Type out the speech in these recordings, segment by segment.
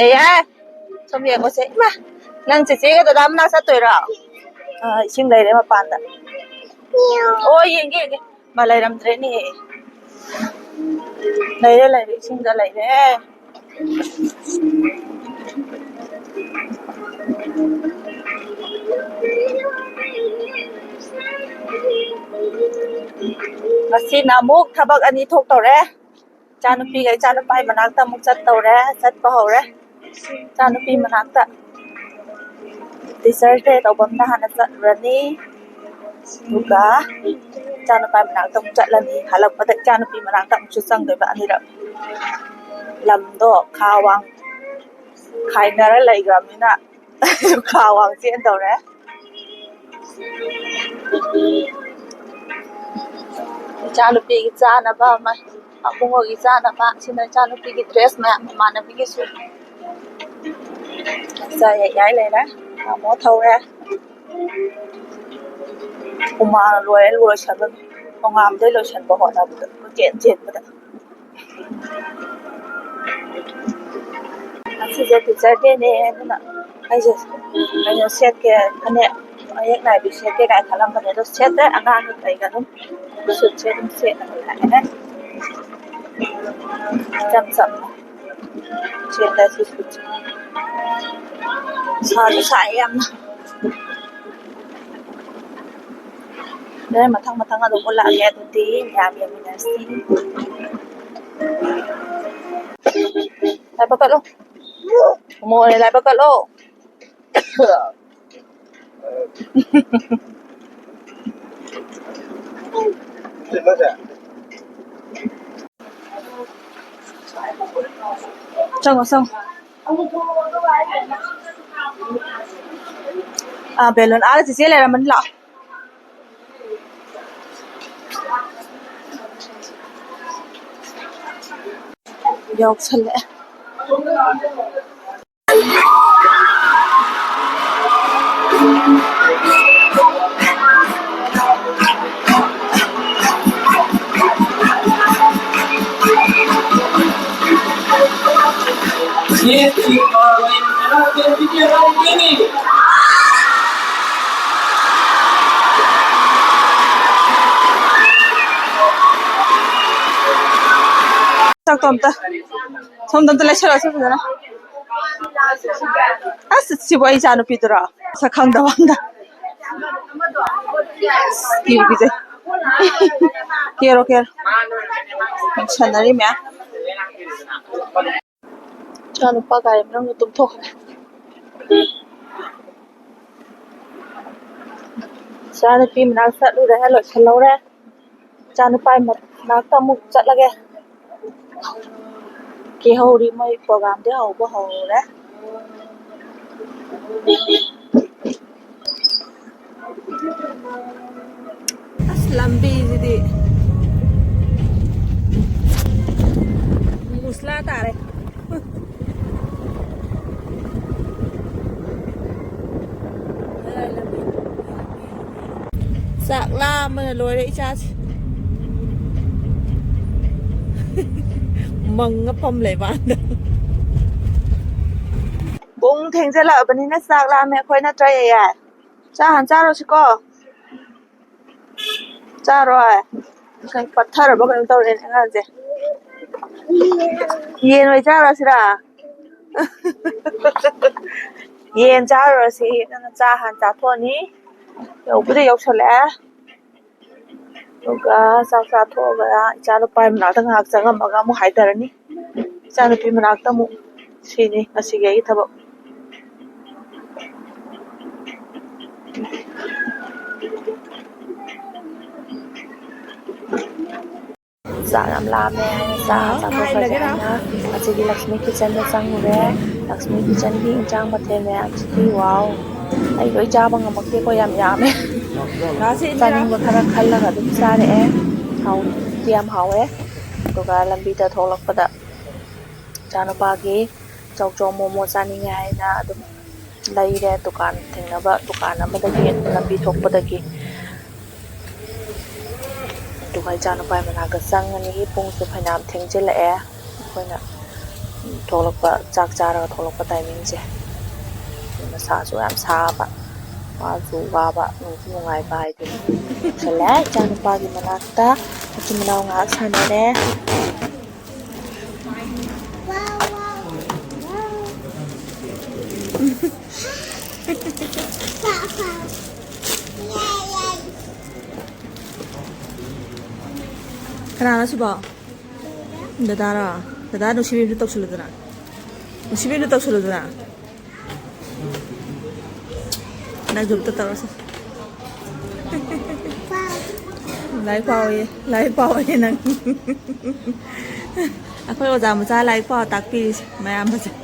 예, 좀 예고세. 마, 난 제가 남나 사또이라. 이싱 레이레 마판다. 오, 이게 말라이람드레니. 레이레 이싱가 레이레. Masina muk thabak ani thok tore chanupi gai chanupai manakta muk chat tore chat pa hore chanupi manakta dessert te tawam na hana chat rani duga chanupai manakta muk chat lani halak pada chanupi manakta muk sang doi ba ani ra lam do khawang khainara laigramina khawang chen tore chanupi gi chana ba ma abungo gi chana ba sina chanupi gi dress ma manabi gi su sa yai le na mo thau ra uma loi chan ba ngam dei loi chan ba ho na bu chen chen ba asi je ti char de ne na ai je set ke ane ayek nai bi set ke kai khalam ba ne do set da anga ni kai ga dum su set dum set na la ne cham cham set da su su sa em đây mathang ada bola ya tuti yam minasi lai pakat lo mo lai pakat lo xong belon ala chỉ là mình lọ yok chale Tom ta lecha rasa na si boy janu pidra sa khang da wanda ki je kero chanari me janu pa ga rang tum thok janu pi mna sa lu re lo chalo re janu pai mat na ta muk chat lage cái hậu đi mấy program để hậu có hậu đấy lambi gì musla ta đấy sạc la mà lối đấy cha mừng ngấp phong lệ bạn bung thèn ra lợ bên này sạc la mẹ khơi nó chơi à cha hẳn cha rồi chứ co cha rồi cái bắt thở rồi bao nhiêu tàu lên anh gì yên rồi cha rồi chứ à yên cha rồi chứ nên cha hẳn cha thôi ní đâu có thể yêu sao lẽ Oga sa tho ga chalo pai mana tang hak changa maga mu haidarani chalo pi mana ta mu sini asige I thaba sa lam la me sa tho sa jana asige Lakshmi kitchen da chang re Lakshmi kitchen hi chang ma the me chi wow ai goi cha bang ma ke ko yam me Tani mo khara khalla ga dum sare e hau tiam hau e to ga lambi ta tholak pada chana pa gi chau momo chani ngai na dum lai re dukan thengna ba dukan amada gi lambi thok pada gi dukai chana pa mana ga sang ani pung su phainam thengje la e koina ꯊꯣꯛꯂꯛꯄ ꯆꯥꯛ ꯆꯥꯔꯒ ꯊꯣꯛꯂꯛꯄ ꯇꯥꯏꯃꯤꯡꯁꯦ ꯃꯁꯥꯁꯨ ꯌꯥꯝ ꯁꯥꯕ ꯋꯥꯁꯨ ꯋꯥꯕ ꯅꯨꯡꯁꯨ ꯅꯨꯡꯉꯥꯏꯕ ꯍꯥꯏꯗꯨꯅꯤ ꯌꯧꯁꯜꯂꯦ ꯏꯆꯥꯅꯨꯄꯥꯒꯤ ꯃꯅꯥꯛꯇ ꯃꯆꯤꯟ ꯃꯅꯥꯎ ꯉꯥꯏꯍꯥꯛ ꯁꯥꯟꯅꯔꯦ Kenapa sih, Pak? Dadara nusibi itu tak sulit na. Nusibi itu tak sulit na. Nak jumpa tak rasa. Lai pau ye nang. Aku yang jamu saya lai pau tak pilih, macam apa sih?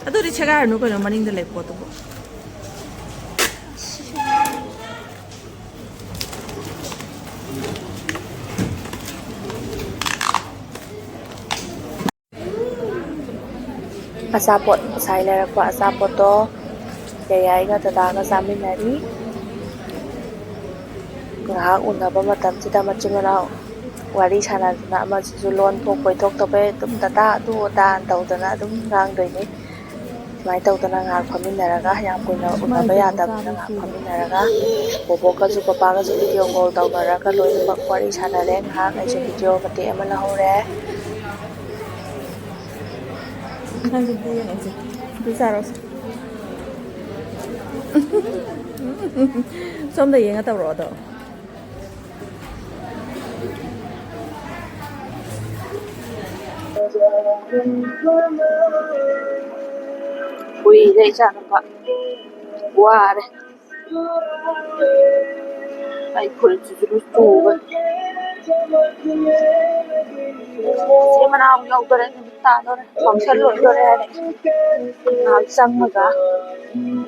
Aduh, di cakap anu kau yang maning tu lai pau tu. ꯑꯆꯥꯄꯣꯠ ꯉꯁꯥꯏ ꯂꯩꯔꯛꯄ ꯑꯆꯥꯄꯣꯠꯇꯣ ꯌꯥꯏꯒ ꯗꯗꯥꯒ ꯆꯥꯃꯤꯟꯅꯔꯤ ꯉꯥꯏꯍꯥꯛ ꯎꯅꯕ ꯃꯇꯝꯁꯤꯗ ꯃꯆꯤꯟ ꯃꯅꯥꯎ ꯋꯥꯔꯤ ꯁꯥꯟꯅꯗꯅ ꯑꯃꯁꯤꯁꯨ ꯂꯣꯟ ꯊꯣꯛꯄꯩ ꯊꯣꯛꯇꯕꯩ ꯑꯗꯨꯝ ꯗꯗꯥ ꯑꯗꯨ ꯑꯗꯥ ꯇꯧꯗꯅ ꯑꯗꯨꯝ ꯉꯥꯡꯗꯣꯏꯅꯤ ꯁꯨꯃꯥꯏꯅ ꯇꯧꯗꯅ ꯉꯥꯏꯍꯥꯛ ꯐꯝꯃꯤꯟꯅꯔꯒ ꯌꯥꯝ ꯀꯨꯏꯅ ꯎꯅꯕ ꯌꯥꯗꯕꯅꯤꯅ ꯉꯥꯏꯍꯥꯛ ꯐꯝꯃꯤꯟꯅꯔꯒ ꯕꯣꯕꯣꯛꯀꯁꯨ ꯄꯄꯥꯒꯁꯨ ꯚꯤꯗꯤꯑꯣ ꯀꯣꯜ ꯇꯧꯅꯔꯒ ꯂꯣꯏꯅꯃꯛ ꯋꯥꯔꯤ ꯁꯥꯟꯅꯔꯦ ꯉꯥꯏꯍꯥꯛ ꯑꯩꯁꯨ ꯚꯤꯗꯤꯑꯣ ꯃꯇꯦꯛ ꯑꯃ ꯂꯧꯍꯧꯔꯦ Som dah yang atau rodo. ꯀꯨꯏꯔꯦ ꯏꯆꯥꯅꯨꯄꯥ ꯋꯥꯔꯦ ꯑꯩ ꯐꯨꯔꯤꯠꯁꯤꯁꯨ ꯆꯨꯕꯅꯤ ꯏꯆꯦ ꯃꯅꯥꯎ ꯌꯧꯗꯣꯔꯦ ꯅꯨꯃꯤꯠ ꯇꯥꯗꯣꯔꯦ ꯐꯪꯁꯟ ꯂꯣꯏꯗꯣꯔꯦ ꯍꯥꯏꯔꯦ ꯉꯥꯏꯍꯥꯛ ꯆꯪꯉꯒ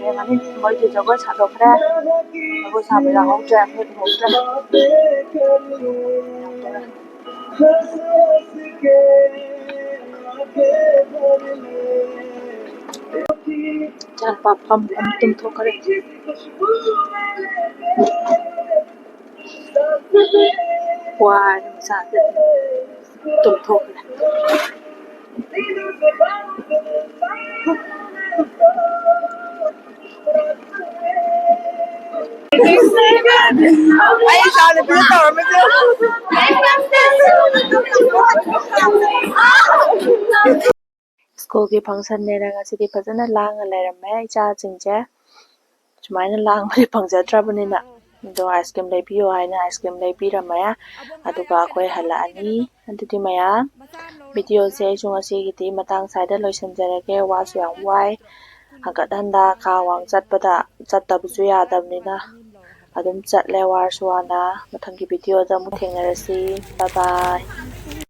ꯌꯦꯡꯉꯅꯤ ꯃꯣꯏꯗꯤ ꯖꯒꯣꯏ ꯁꯥꯗꯣꯛꯈ꯭ꯔꯦ ꯖꯒꯣꯏ ꯁꯥꯕ ꯌꯥꯎꯍꯧꯗ꯭ꯔꯦ ꯑꯩꯈꯣꯏ ꯎꯍꯧꯗ꯭ꯔꯦ 이찬우빠 밥 tumꯊꯣꯛꯈꯔꯦ ꯋꯥꯔꯦ ꯃꯁꯥꯁꯦ tumꯊꯣꯛꯈꯔꯦ Ay, sabi ko na ꯁ꯭ꯀꯨꯜꯒꯤ ꯐꯪꯁꯟꯅꯦꯅ ꯉꯁꯤꯗꯤ ꯐꯖꯅ ꯂꯥꯡꯉ ꯂꯩꯔꯝꯃꯦ ꯏꯆꯥꯁꯤꯡꯁꯦ ꯁꯨꯃꯥꯏꯅ ꯂꯥꯡꯕꯗꯤ ꯐꯪꯖꯗ꯭ꯔꯕꯅꯤꯅ ꯑꯗꯣ ꯑꯥꯏꯁ ꯀ꯭ꯔꯤꯝ ꯂꯩꯕꯤꯌꯣ ꯍꯥꯏꯅ ꯑꯥꯏꯁ ꯀ꯭ꯔꯤꯝ ꯂꯩꯕꯤꯔꯝꯃꯦ ꯑꯗꯨꯒ ꯑꯩꯈꯣꯏ ꯍꯜꯂꯛꯑꯅꯤ ꯑꯗꯨꯗꯤ ꯃꯌꯥꯝ ꯚꯤꯗꯤꯑꯣꯁꯦ ꯑꯩꯁꯨ ꯉꯁꯤꯒꯤꯗꯤ ꯃꯇꯥꯡ ꯁ꯭ꯋꯥꯏꯗ ꯂꯣꯏꯁꯤꯟꯖꯔꯒꯦ ꯋꯥꯁꯨ ꯌꯥꯝ ꯋꯥꯏ ꯍꯪꯒꯠ ꯍꯟꯗꯥ ꯈꯥ ꯋꯥꯡ ꯆꯠꯇꯕꯁꯨ ꯌꯥꯗꯕꯅꯤꯅ ꯑꯗꯨꯝ ꯆꯠꯂꯦ ꯋꯥꯔꯁꯨ ꯋꯥꯅ ꯃꯊꯪꯒꯤ ꯚꯤꯗꯤꯑꯣꯗ ꯑꯃꯨꯛ ꯊꯦꯡꯅꯔꯁꯤ ꯕꯥꯏ ꯕꯥꯏ